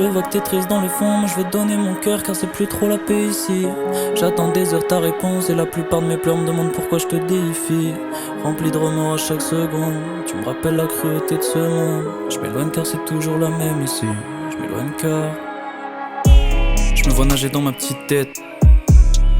Je le vois que t'es triste dans le fond, moi je veux te donner mon cœur car c'est plus trop la paix ici. J'attends des heures ta réponse et la plupart de mes pleurs me demandent pourquoi je te défie. Rempli de remords à chaque seconde, tu me rappelles la cruauté de ce monde. Je m'éloigne car c'est toujours la même ici. Je m'éloigne car je me vois nager dans ma petite tête,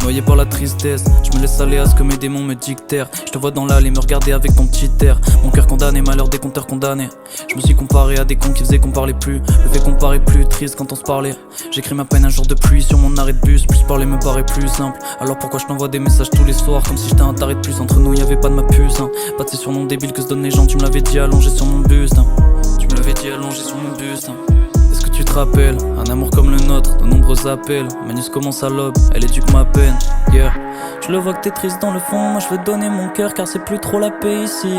noyé par la tristesse, je me laisse aller à ce que mes démons me dictèrent. Je te vois dans l'allée me regarder avec ton petit air. Mon cœur condamné, malheur des compteurs condamnés. Je me suis comparé à des cons qui faisaient qu'on parlait plus. Le fait qu'on paraît plus triste quand on se parlait. J'écris ma peine un jour de pluie sur mon arrêt de bus. Plus parler me paraît plus simple. Alors pourquoi je t'envoie des messages tous les soirs comme si j'étais un taré de plus. Entre nous y'avait pas de ma puce hein. Pas de ces surnoms débiles que se donnent les gens. Tu me l'avais dit allongé sur mon buste hein. Tu me l'avais dit allongé sur mon buste hein. Est-ce que tu te rappelles, un amour comme le nôtre, de nombreux appels. Manus commence à l'aube, elle éduque ma peine, yeah. Je le vois que t'es triste dans le fond, moi je veux te donner mon cœur car c'est plus trop la paix ici.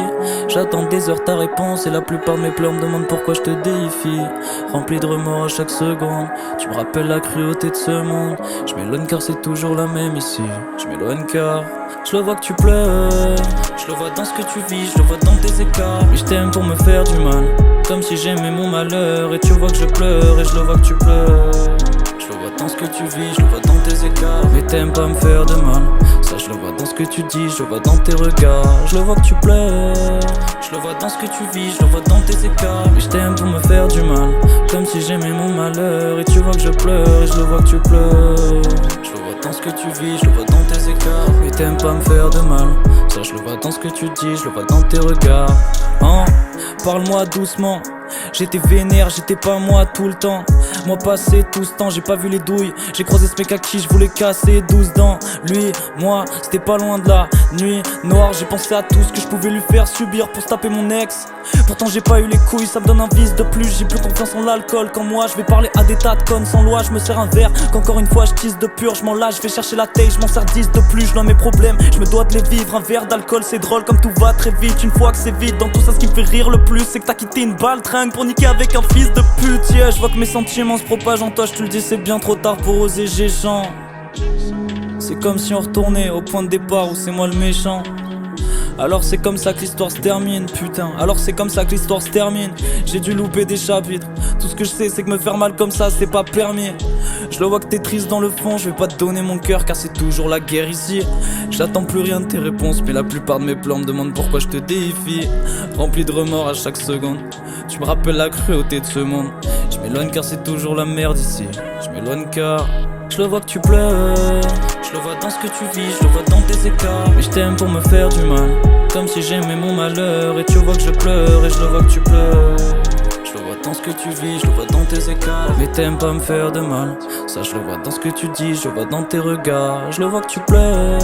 J'attends des heures ta réponse et la plupart de mes pleurs me demandent pourquoi je te défie. Rempli de remords à chaque seconde, tu me rappelles la cruauté de ce monde. Je m'éloigne car c'est toujours la même ici. Je m'éloigne car je le vois que tu pleures. Je le vois dans ce que tu vis, je le vois dans tes écarts. Mais je t'aime pour me faire du mal, comme si j'aimais mon malheur. Et tu vois que je pleure et je le vois que tu pleures. Je le vois dans ce que tu vis, je le vois dans tes écarts. Mais t'aimes pas me faire de mal, ça je le vois dans ce que tu dis, je le vois dans tes regards. Je le vois que tu pleures, je le vois dans ce que tu vis, je le vois dans tes écarts. Mais je t'aime pour me faire du mal, comme si j'aimais mon malheur. Et tu vois que je pleure et je le vois que tu pleures. Je le vois dans ce que tu vis, je le vois dans tes écarts. Mais t'aimes pas me faire de mal, ça je le vois dans ce que tu dis, je le vois dans tes regards. Hein, parle-moi doucement. J'étais vénère, j'étais pas moi tout le temps. Moi passé tout ce temps, j'ai pas vu les douilles. J'ai croisé ce mec à qui je voulais casser 12 dents. Lui, moi, c'était pas loin de la nuit noire. J'ai pensé à tout ce que je pouvais lui faire subir pour se taper mon ex. Pourtant j'ai pas eu les couilles, ça me donne un vice de plus. J'ai plus confiance en l'alcool. Quand moi je vais parler à des tas de connes sans loi, je me sers un verre. Qu'encore une fois je tisse de pur, je m'en lâche, je vais chercher la taille, je m'en sers 10 de plus. Je dois mes problèmes, je me dois de les vivre. Un verre d'alcool c'est drôle comme tout va très vite. Une fois que c'est vide, dans tout ça ce qui me fait rire le plus, c'est que t'as quitté une balle tringue pour niquer avec un fils de pute. Yeah, je vois que mes sentiments se propagent en toi, je te le dis c'est bien trop tard pour oser géchant. C'est comme si on retournait au point de départ où c'est moi le méchant. Alors c'est comme ça que l'histoire se termine, putain. Alors c'est comme ça que l'histoire se termine. J'ai dû louper des chapitres. Tout ce que je sais c'est que me faire mal comme ça c'est pas permis. Je le vois que t'es triste dans le fond, je vais pas te donner mon cœur car c'est toujours la guerre ici. J'attends plus rien de tes réponses, mais la plupart de mes plans me demandent pourquoi je te défie. Rempli de remords à chaque seconde, tu me rappelles la cruauté de ce monde. Je m'éloigne car c'est toujours la merde ici. Je m'éloigne car je le vois que tu pleures. Je le vois dans ce que tu vis, je le vois dans tes écarts. Mais je t'aime pour me faire du mal, comme si j'aimais mon malheur. Et tu vois que je pleure et je le vois que tu pleures. Je le vois dans ce que tu vis, je le vois dans tes écarts. Mais t'aimes pas me faire de mal, ça je le vois dans ce que tu dis, je le vois dans tes regards. Je le vois que tu pleures,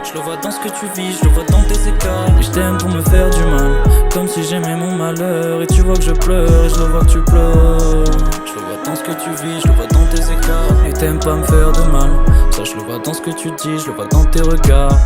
je le vois dans ce que tu vis, je le vois dans tes écarts. Mais je t'aime pour me faire du mal, comme si j'aimais mon malheur. Et tu vois que je pleure et je le vois que tu pleures. Je le vois dans ce que tu vis, je le vois dans tes écarts. Mais t'aimes pas me faire de mal, ça je le vois dans ce que tu dis, je le vois dans tes regards.